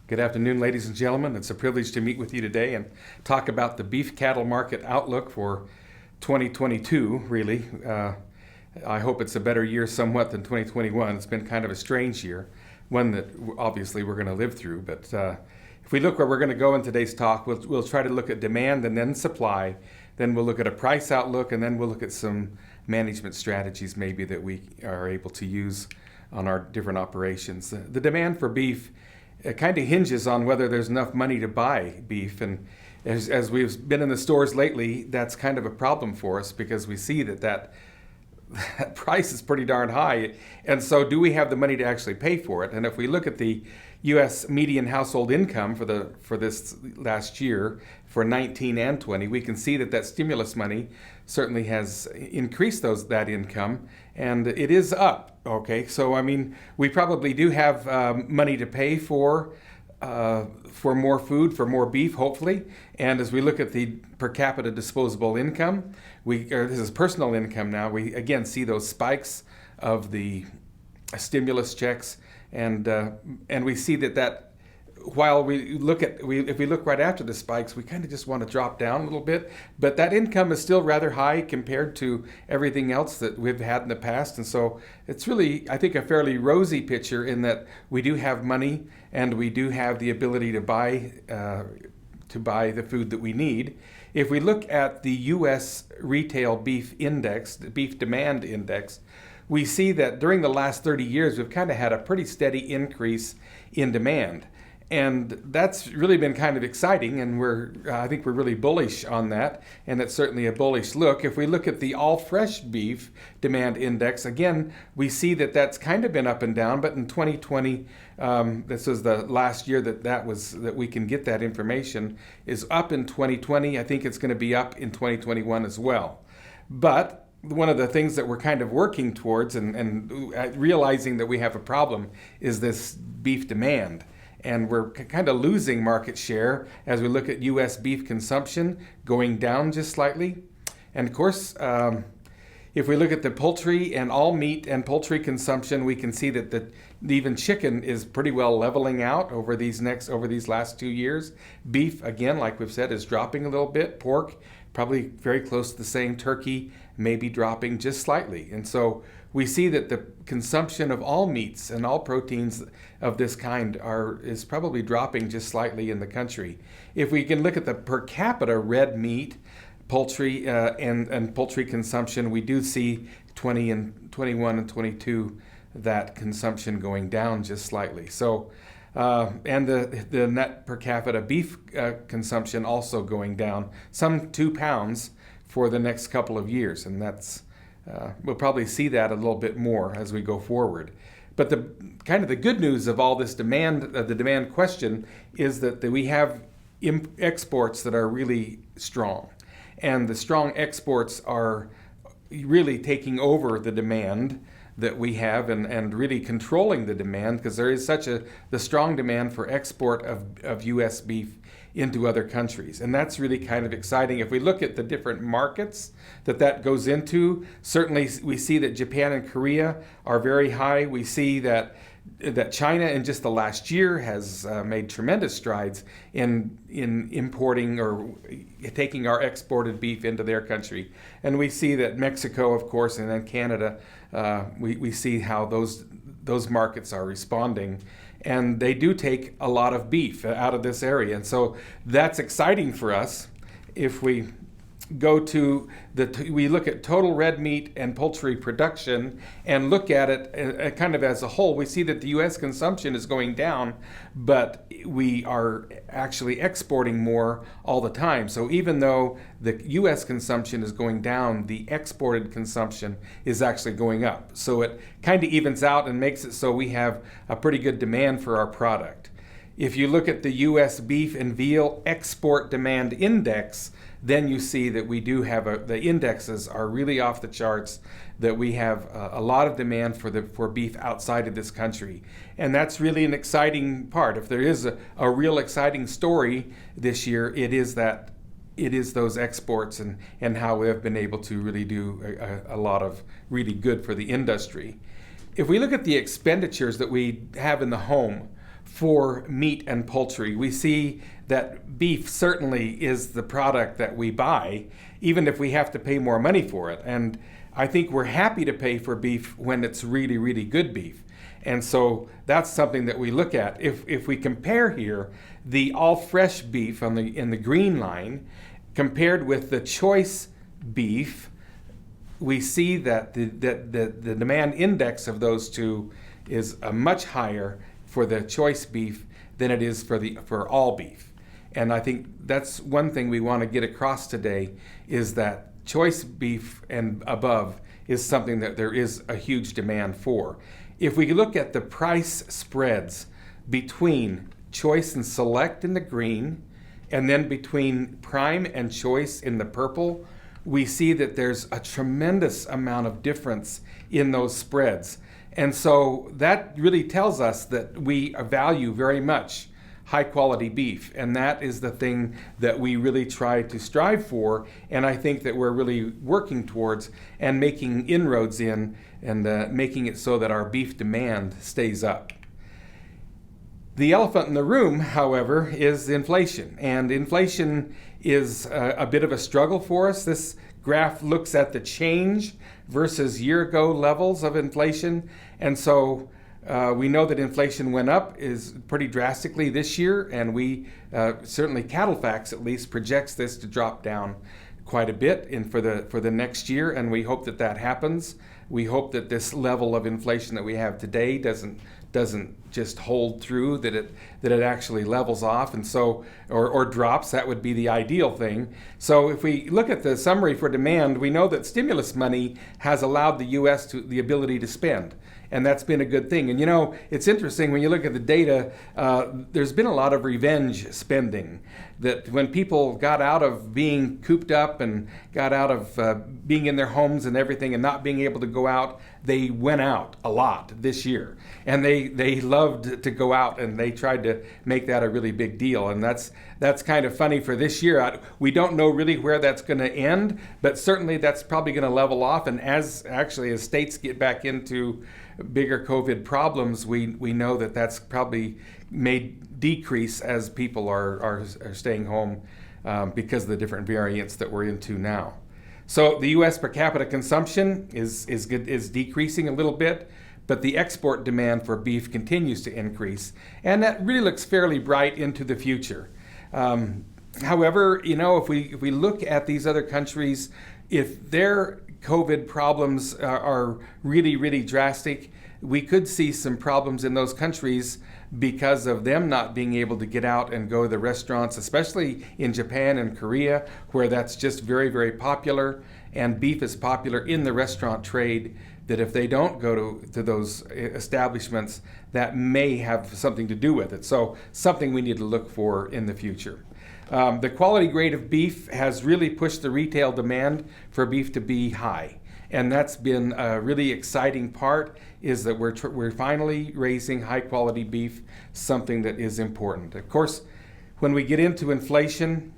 Good afternoon, ladies and gentlemen. It's a privilege to meet with you today and talk about the beef cattle market outlook for 2022, really. I hope it's a better year somewhat than 2021. It's been kind of a strange year, one that obviously we're going to live through. But if we look where we're going to go in today's talk, we'll try to look at demand and then supply. Then we'll look at a price outlook, and then we'll look at some management strategies maybe that we are able to use on our different operations. The demand for beef kind of hinges on whether there's enough money to buy beef. And as we've been in the stores lately, that's kind of a problem for us because we see that price is pretty darn high. And so do we have the money to actually pay for it? And if we look at the U.S. median household income for this last year, for 19 and 20, we can see that stimulus money certainly has increased that income, and it is up. Okay, so I mean, we probably do have money to pay for more food, for more beef, hopefully. And as we look at the per capita disposable income, this is personal income now, we again see those spikes of the stimulus checks, and we see that while if we look right after the spikes, we kind of just want to drop down a little bit, but that income is still rather high compared to everything else that we've had in the past. And so it's really, I think, a fairly rosy picture in that we do have money and we do have the ability to buy the food that we need. If we look at the U.S. retail beef index, the beef demand index, we see that during the last 30 years, we've kind of had a pretty steady increase in demand. And that's really been kind of exciting, and I think we're really bullish on that, and it's certainly a bullish look. If we look at the all fresh beef demand index, again, we see that's kind of been up and down, but in 2020, this was the last year that we can get that information, is up in 2020. I think it's going to be up in 2021 as well. But one of the things that we're kind of working towards and realizing that we have a problem is this beef demand. And we're kind of losing market share as we look at U.S. beef consumption going down just slightly. And of course, if we look at the poultry and all meat and poultry consumption, we can see that even chicken is pretty well leveling out over these last 2 years. Beef, again, like we've said, is dropping a little bit. Pork, probably very close to the same. Turkey, maybe dropping just slightly. And so we see that the consumption of all meats and all proteins of this kind is probably dropping just slightly in the country. If we can look at the per capita red meat, poultry and poultry consumption, we do see 20 and 21 and 22 that consumption going down just slightly. So and the net per capita beef consumption also going down some 2 pounds for the next couple of years, and we'll probably see that a little bit more as we go forward. But the good news of all this the demand question, is that we have exports that are really strong. And the strong exports are really taking over the demand that we have and really controlling the demand, because there is the strong demand for export of U.S. beef into other countries. And that's really kind of exciting. If we look at the different markets that goes into, certainly we see that Japan and Korea are very high. We see that China in just the last year has made tremendous strides in importing or taking our exported beef into their country. And we see that Mexico, of course, and then Canada, we see how those markets are responding. And they do take a lot of beef out of this area. And so that's exciting for us. If we go to we look at total red meat and poultry production and look at it kind of as a whole, we see that the U.S. consumption is going down, but we are actually exporting more all the time. So even though the U.S. consumption is going down, the exported consumption is actually going up. So it kind of evens out and makes it so we have a pretty good demand for our product. If you look at the U.S. beef and veal export demand index, then you see that we do have the indexes are really off the charts, that we have a lot of demand for beef outside of this country. And that's really an exciting part. If there is a real exciting story this year, it is those exports and how we have been able to really do a lot of really good for the industry. If we look at the expenditures that we have in the home for meat and poultry. We see that beef certainly is the product that we buy, even if we have to pay more money for it. And I think we're happy to pay for beef when it's really, really good beef. And so that's something that we look at. If we compare here the all fresh beef in the green line compared with the choice beef, we see that the demand index of those two is much higher for the choice beef than it is for all beef. And I think that's one thing we want to get across today, is that choice beef and above is something that there is a huge demand for. If we look at the price spreads between choice and select in the green, and then between prime and choice in the purple, we see that there's a tremendous amount of difference in those spreads. And so that really tells us that we value very much high quality beef, and that is the thing that we really try to strive for, and I think that we're really working towards and making inroads in, and making it so that our beef demand stays up. The elephant in the room, however, is inflation, and inflation is a bit of a struggle for us. This graph looks at the change versus year-ago levels of inflation, and so we know that inflation went up is pretty drastically this year, and we certainly CattleFax at least projects this to drop down quite a bit for the next year, and we hope that that happens. We hope that this level of inflation that we have today doesn't just hold through, that it actually levels off, and so or drops. That would be the ideal thing. So if we look at the summary for demand, we know that stimulus money has allowed the U.S. the ability to spend. And that's been a good thing. And you know, it's interesting when you look at the data, there's been a lot of revenge spending. That when people got out of being cooped up and got out of being in their homes and everything and not being able to go out, they went out a lot this year. And they loved to go out, and they tried to make that a really big deal. And that's kind of funny for this year. We don't know really where that's going to end, but certainly that's probably going to level off. And as states get back into bigger COVID problems, we know that that's probably may decrease as people are staying home because of the different variants that we're into now. So the U.S. per capita consumption is decreasing a little bit, but the export demand for beef continues to increase, and that really looks fairly bright into the future. However, you know, if we look at these other countries, if their COVID problems are really, really drastic, we could see some problems in those countries because of them not being able to get out and go to the restaurants, especially in Japan and Korea, where that's just very, very popular, and beef is popular in the restaurant trade, that if they don't go to those establishments, that may have something to do with it. So something we need to look for in the future. The quality grade of beef has really pushed the retail demand for beef to be high. And that's been a really exciting part, is that we're finally raising high quality beef, something that is important. Of course, when we get into inflation,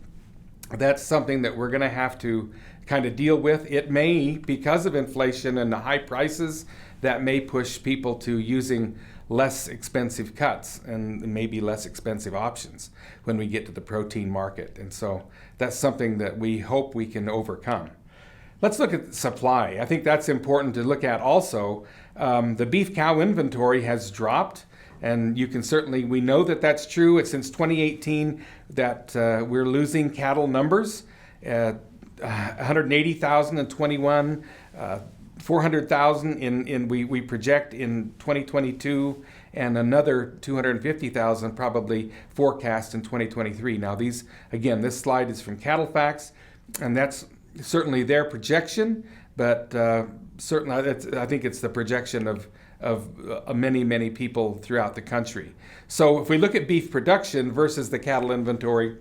that's something that we're going to have to kind of deal with. It may, because of inflation and the high prices, that may push people to using less expensive cuts and maybe less expensive options when we get to the protein market. And so that's something that we hope we can overcome. Let's look at supply. I think that's important to look at also. The beef cow inventory has dropped, and you can certainly, we know that that's true. It's since 2018 that we're losing cattle numbers. 180,000 in 21, 400,000 in we project in 2022, and another 250,000 probably forecast in 2023. Now these, again, this slide is from CattleFax, and that's certainly their projection, but certainly I think it's the projection of many people throughout the country. So if we look at beef production versus the cattle inventory,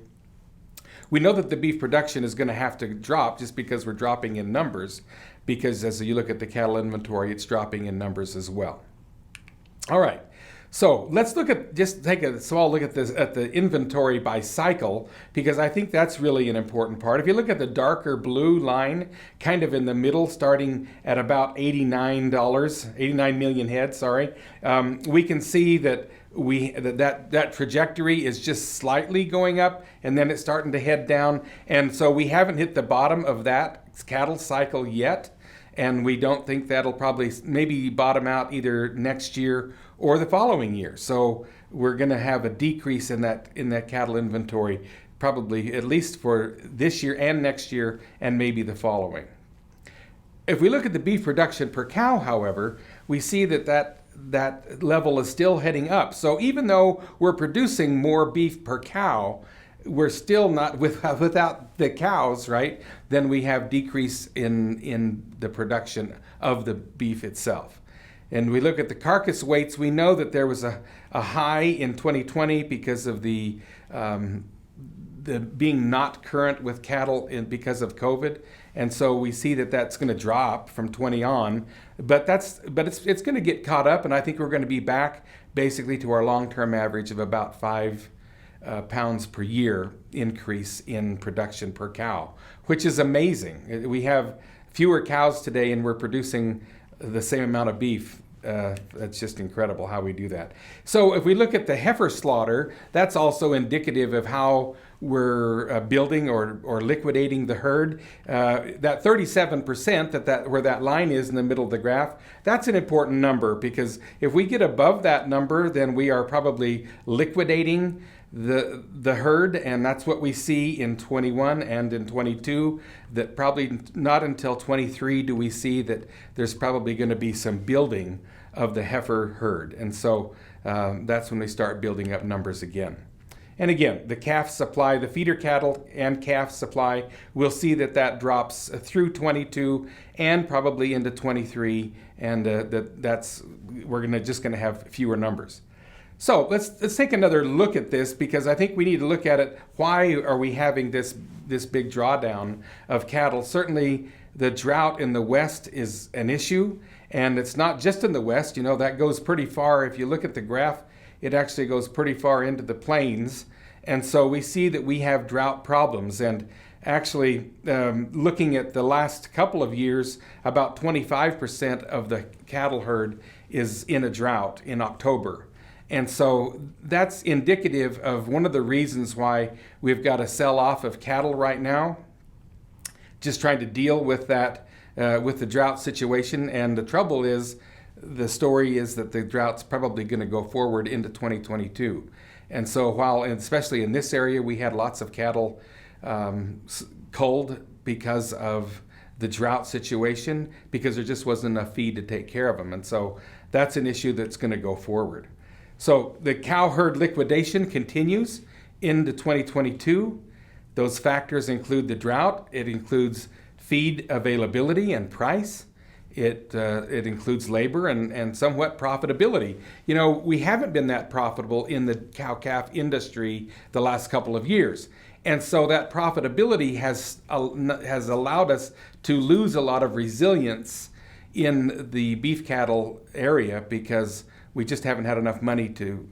we know that the beef production is going to have to drop just because we're dropping in numbers, because as you look at the cattle inventory, it's dropping in numbers as well. All right, So let's take a small look at the inventory by cycle, because I think that's really an important part. If you look at the darker blue line, kind of in the middle, starting at about $89, 89 million heads, we can see that that trajectory is just slightly going up, and then it's starting to head down. And so we haven't hit the bottom of that cattle cycle yet. And we don't think that'll probably maybe bottom out either next year or the following year. So we're going to have a decrease in that cattle inventory, probably at least for this year and next year, and maybe the following. If we look at the beef production per cow, however, we see that level is still heading up. So even though we're producing more beef per cow, we're still not without the cows, right? Then we have decrease in the production of the beef itself. And we look at the carcass weights. We know that there was a high in 2020 because of the being not current with cattle because of COVID, and so we see that that's going to drop from 20 on. But it's going to get caught up, and I think we're going to be back basically to our long-term average of about 5 pounds per year increase in production per cow, which is amazing. We have fewer cows today and we're producing the same amount of beef. That's just incredible how we do that. So if we look at the heifer slaughter, that's also indicative of how we're building or liquidating the herd. That 37%, where that line is in the middle of the graph, that's an important number, because if we get above that number, then we are probably liquidating the herd, and that's what we see in 21 and in 22. That probably not until 23 do we see that there's probably going to be some building of the heifer herd, and so that's when we start building up numbers again. And again, the calf supply, the feeder cattle and calf supply, we'll see that drops through 22 and probably into 23, and we're just going to have fewer numbers. So let's take another look at this, because I think we need to look at it. Why are we having this big drawdown of cattle? Certainly the drought in the west is an issue, and it's not just in the west. That goes pretty far. If you look at the graph, it actually goes pretty far into the plains, and so we see that we have drought problems. And actually, looking at the last couple of years, about 25% of the cattle herd is in a drought in October. And so that's indicative of one of the reasons why we've got a sell-off of cattle right now, just trying to deal with that, with the drought situation. And the story is that the drought's probably going to go forward into 2022. And so especially in this area, we had lots of cattle culled because of the drought situation, because there just wasn't enough feed to take care of them. And so that's an issue that's going to go forward. So the cow herd liquidation continues into 2022. Those factors include the drought. It includes feed availability and price. It includes labor and somewhat profitability. We haven't been that profitable in the cow-calf industry the last couple of years. And so that profitability has allowed us to lose a lot of resilience in the beef cattle area, because we just haven't had enough money to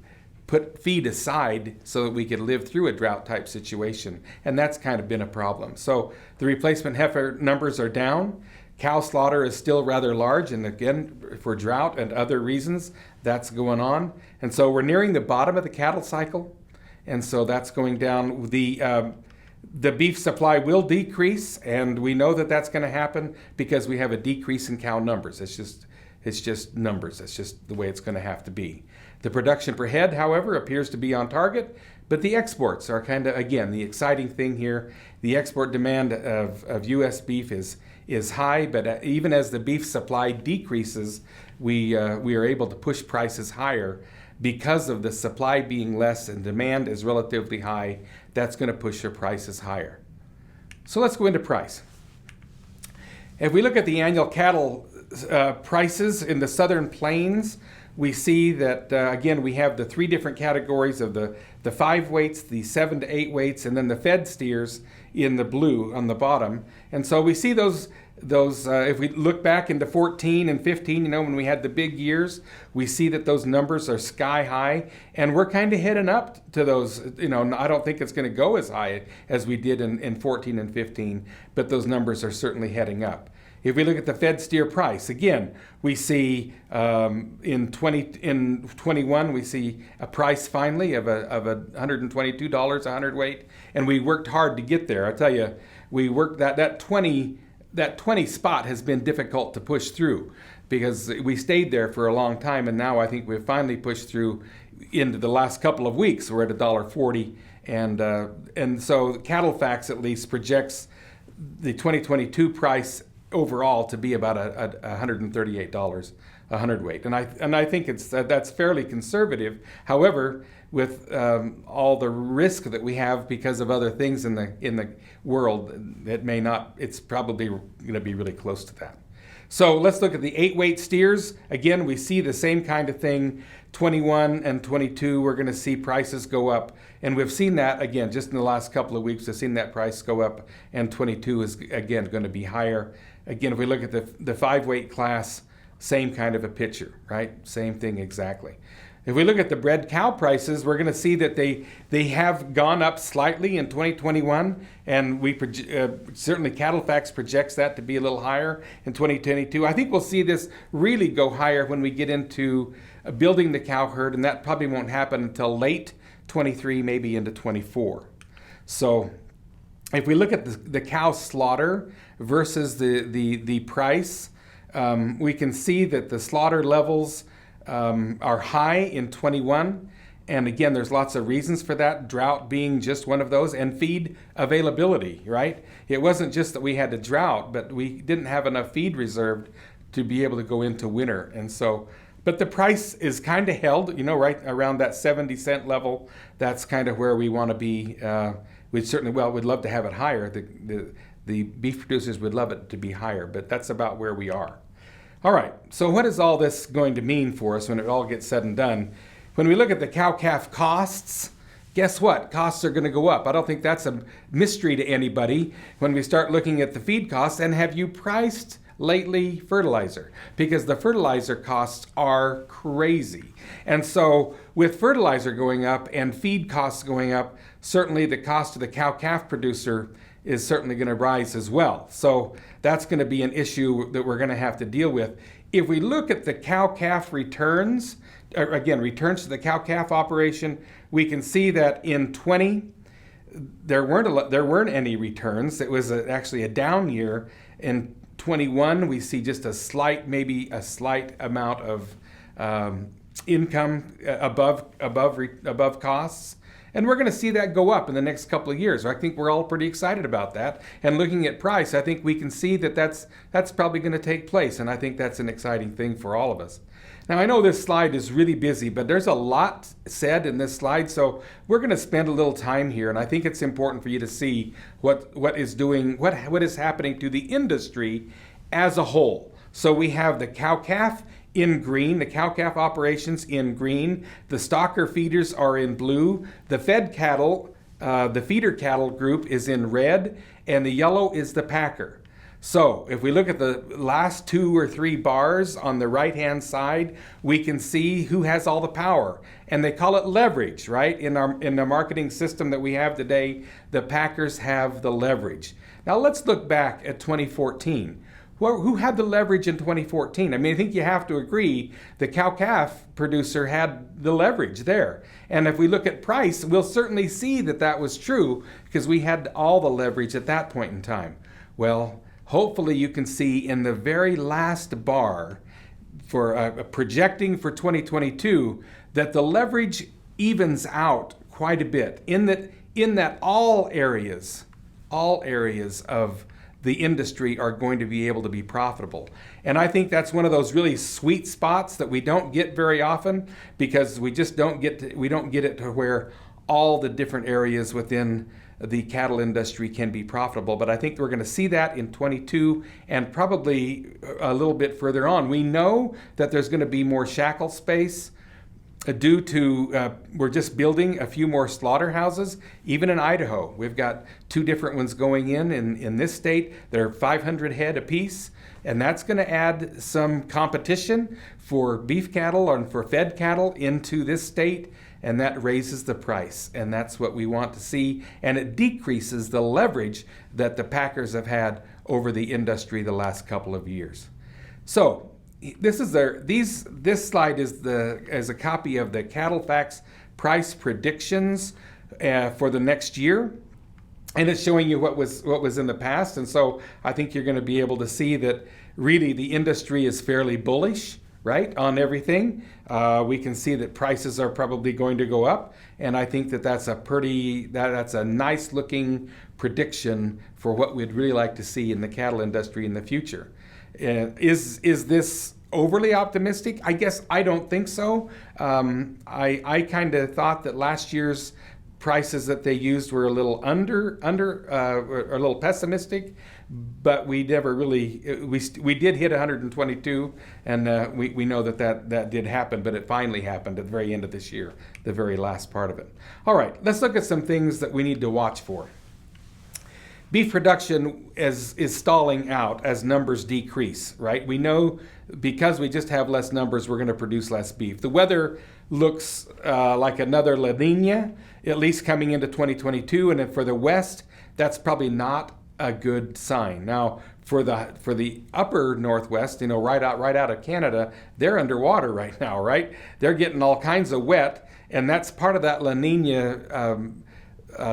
put feed aside so that we could live through a drought type situation. And that's kind of been a problem. So the replacement heifer numbers are down. Cow slaughter is still rather large. And again, for drought and other reasons, that's going on. And so we're nearing the bottom of the cattle cycle. And so that's going down. The beef supply will decrease. And we know that that's going to happen because we have a decrease in cow numbers. It's just numbers. It's just the way it's going to have to be. The production per head, however, appears to be on target, but the exports are kind of, again, the exciting thing here. The export demand of U.S. beef is high, but even as the beef supply decreases, we are able to push prices higher because of the supply being less and demand is relatively high. That's going to push your prices higher. So let's go into price. If we look at the annual cattle prices in the southern plains, we see that, again, we have the 3 different categories of the 5 weights, the 7 to 8 weights, and then the fed steers in the blue on the bottom. And so we see those those, if we look back into 14 and 15, when we had the big years, we see that those numbers are sky high, and we're kind of heading up to those. I don't think it's going to go as high as we did in 14 and 15, but those numbers are certainly heading up. If we look at the Fed steer price, again, we see in 21 we see a price finally of $122 a hundredweight, and we worked hard to get there. I tell you, we worked that 20 spot has been difficult to push through because we stayed there for a long time, and now I think we've finally pushed through into the last couple of weeks. We're at $1.40, and so Cattle Facts at least projects the 2022 price overall to be about $138 a hundredweight, and I think that's fairly conservative. However, with all the risk that we have because of other things in the world, it may not. It's probably going to be really close to that. So let's look at the 8-weight steers. Again, we see the same kind of thing. 21 and 22, we're going to see prices go up. And we've seen that, again, just in the last couple of weeks, we've seen that price go up. And 22 is, again, going to be higher. Again, if we look at the 5-weight class, same kind of a picture, right? Same thing exactly. If we look at the bred cow prices, we're going to see that they have gone up slightly in 2021, and we certainly Cattle Facts projects that to be a little higher in 2022. I think we'll see this really go higher when we get into building the cow herd, and that probably won't happen until late 23, maybe into 24. So if we look at the cow slaughter versus the price, we can see that the slaughter levels are high in 21, and again, there's lots of reasons for that, drought being just one of those, and feed availability, right? It wasn't just that we had a drought, but we didn't have enough feed reserved to be able to go into winter, and so, but the price is kind of held, right around that 70-cent level. That's kind of where we want to be. We'd love to have it higher. The beef producers would love it to be higher, but that's about where we are. All right, so what is all this going to mean for us when it all gets said and done? When we look at the cow-calf costs, guess what? Costs are going to go up. I don't think that's a mystery to anybody when we start looking at the feed costs. And have you priced lately fertilizer? Because the fertilizer costs are crazy. And so with fertilizer going up and feed costs going up, certainly the cost of the cow-calf producer is certainly going to rise as well. So that's going to be an issue that we're going to have to deal with. If we look at the cow-calf returns, returns to the cow-calf operation, we can see that in 20, there weren't any returns. It was actually a down year. In 21, we see just a slight amount of income above costs. And we're going to see that go up in the next couple of years. I think we're all pretty excited about that. And looking at price, I think we can see that that's probably going to take place. And I think that's an exciting thing for all of us. Now, I know this slide is really busy, but there's a lot said in this slide. So we're going to spend a little time here. And I think it's important for you to see what is happening to the industry as a whole. So we have the cow-calf in green, the cow-calf operations in green, the stocker feeders are in blue, the fed cattle, the feeder cattle group is in red, and the yellow is the packer. So if we look at the last 2 or 3 bars on the right-hand side, we can see who has all the power. And they call it leverage, right? In the marketing system that we have today, the packers have the leverage. Now let's look back at 2014. Well, who had the leverage in 2014? I mean, I think you have to agree the cow-calf producer had the leverage there. And if we look at price, we'll certainly see that was true because we had all the leverage at that point in time. Well, hopefully you can see in the very last bar for projecting for 2022 that the leverage evens out quite a bit in that all areas of the industry are going to be able to be profitable. And I think that's one of those really sweet spots that we don't get very often because we just don't get it to where all the different areas within the cattle industry can be profitable. But I think we're going to see that in 22 and probably a little bit further on. We know that there's going to be more shackle space due to we're just building a few more slaughterhouses, even in Idaho. We've got 2 different ones going in this state. They're 500 head apiece, and that's going to add some competition for beef cattle and for fed cattle into this state, and that raises the price, and that's what we want to see, and it decreases the leverage that the packers have had over the industry the last couple of years. So this slide is a copy of the Cattle Facts price predictions for the next year, and it's showing you what was in the past. And so I think you're going to be able to see that really the industry is fairly bullish, right, on everything. We can see that prices are probably going to go up, and I think that's a nice looking prediction for what we'd really like to see in the cattle industry in the future. Is this overly optimistic? I guess I don't think so. I kind of thought that last year's prices that they used were a little or a little pessimistic, but we never really we did hit 122, and we know that did happen, but it finally happened at the very end of this year, the very last part of it. All right, let's look at some things that we need to watch for. Beef production is stalling out as numbers decrease, right? We know because we just have less numbers, we're going to produce less beef. The weather looks like another La Nina, at least coming into 2022, and then for the West, that's probably not a good sign. Now, for the upper Northwest, right out of Canada, they're underwater right now, right? They're getting all kinds of wet, and that's part of that La Nina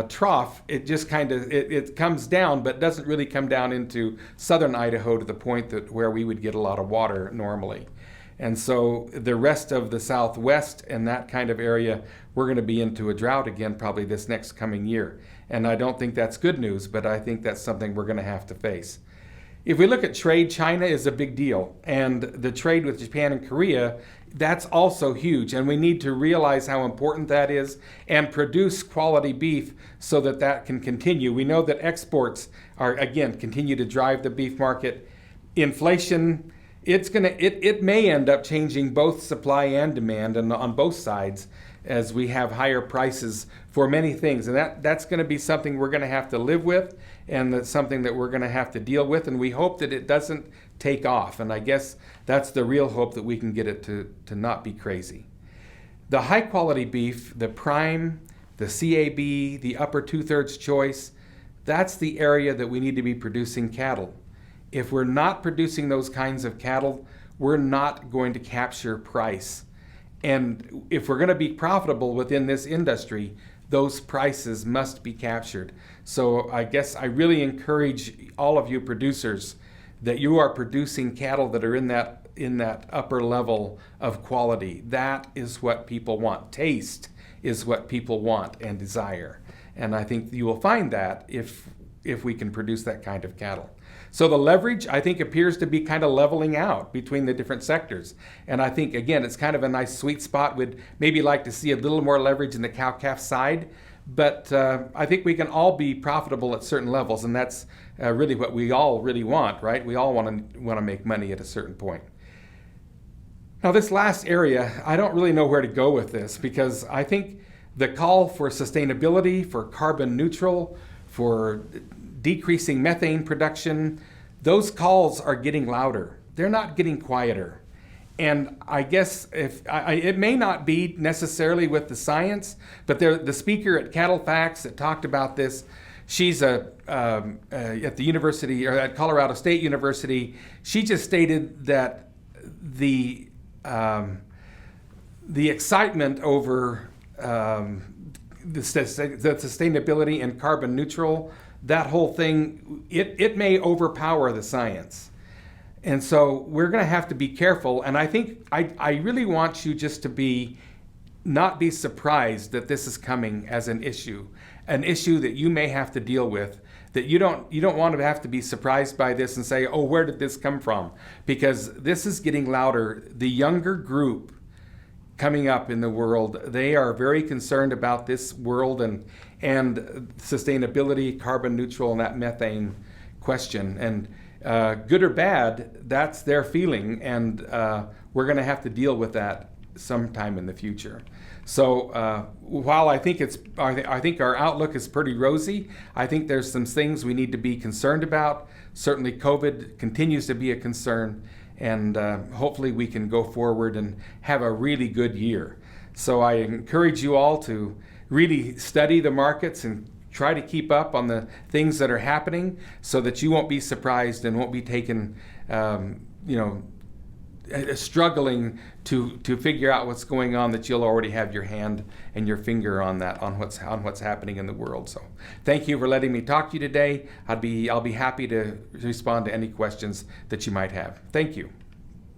trough. It just kind of it comes down, but doesn't really come down into southern Idaho to the point that where we would get a lot of water normally. And so the rest of the Southwest and that kind of area, we're going to be into a drought again probably this next coming year. And I don't think that's good news, but I think that's something we're going to have to face. If we look at trade, China is a big deal. And the trade with Japan and Korea, that's also huge. And we need to realize how important that is and produce quality beef so that can continue. We know that exports continue to drive the beef market. Inflation, it may end up changing both supply and demand and on both sides as we have higher prices for many things. And that's going to be something we're going to have to live with, and that's something that we're going to have to deal with. And we hope that it doesn't take off. And I guess that's the real hope, that we can get it to not be crazy. The high quality beef, the prime, the CAB, the upper 2/3 choice, that's the area that we need to be producing cattle. If we're not producing those kinds of cattle, we're not going to capture price. And if we're going to be profitable within this industry, those prices must be captured. So I guess I really encourage all of you producers that you are producing cattle that are in that upper level of quality. That is what people want. Taste is what people want and desire. And I think you will find that if we can produce that kind of cattle. So the leverage, I think, appears to be kind of leveling out between the different sectors. And I think, again, it's kind of a nice sweet spot. We'd maybe like to see a little more leverage in the cow-calf side. But I think we can all be profitable at certain levels, and that's really what we all really want, right? We all want to make money at a certain point. Now, this last area, I don't really know where to go with this, because I think the call for sustainability, for carbon neutral, for decreasing methane production, those calls are getting louder. They're not getting quieter. And I guess it may not be necessarily with the science, but the speaker at Cattle Facts that talked about this, she's at the university, or at Colorado State University. She just stated that the excitement over the sustainability and carbon neutral, that whole thing, it may overpower the science. And so we're going to have to be careful. And I think I really want you just to not be surprised that this is coming as an issue that you may have to deal with, that you don't want to have to be surprised by this and say, oh, where did this come from? Because this is getting louder. The younger group coming up in the world, they are very concerned about this world and sustainability, carbon neutral, and that methane question. And good or bad, that's their feeling, and we're going to have to deal with that sometime in the future. So while I think I think our outlook is pretty rosy, I think there's some things we need to be concerned about. Certainly COVID continues to be a concern, and hopefully we can go forward and have a really good year. So I encourage you all to really study the markets and try to keep up on the things that are happening so that you won't be surprised and won't be taken, struggling to figure out what's going on, that you'll already have your hand and your finger on that, on what's happening in the world. So thank you for letting me talk to you today. I'll be happy to respond to any questions that you might have. Thank you.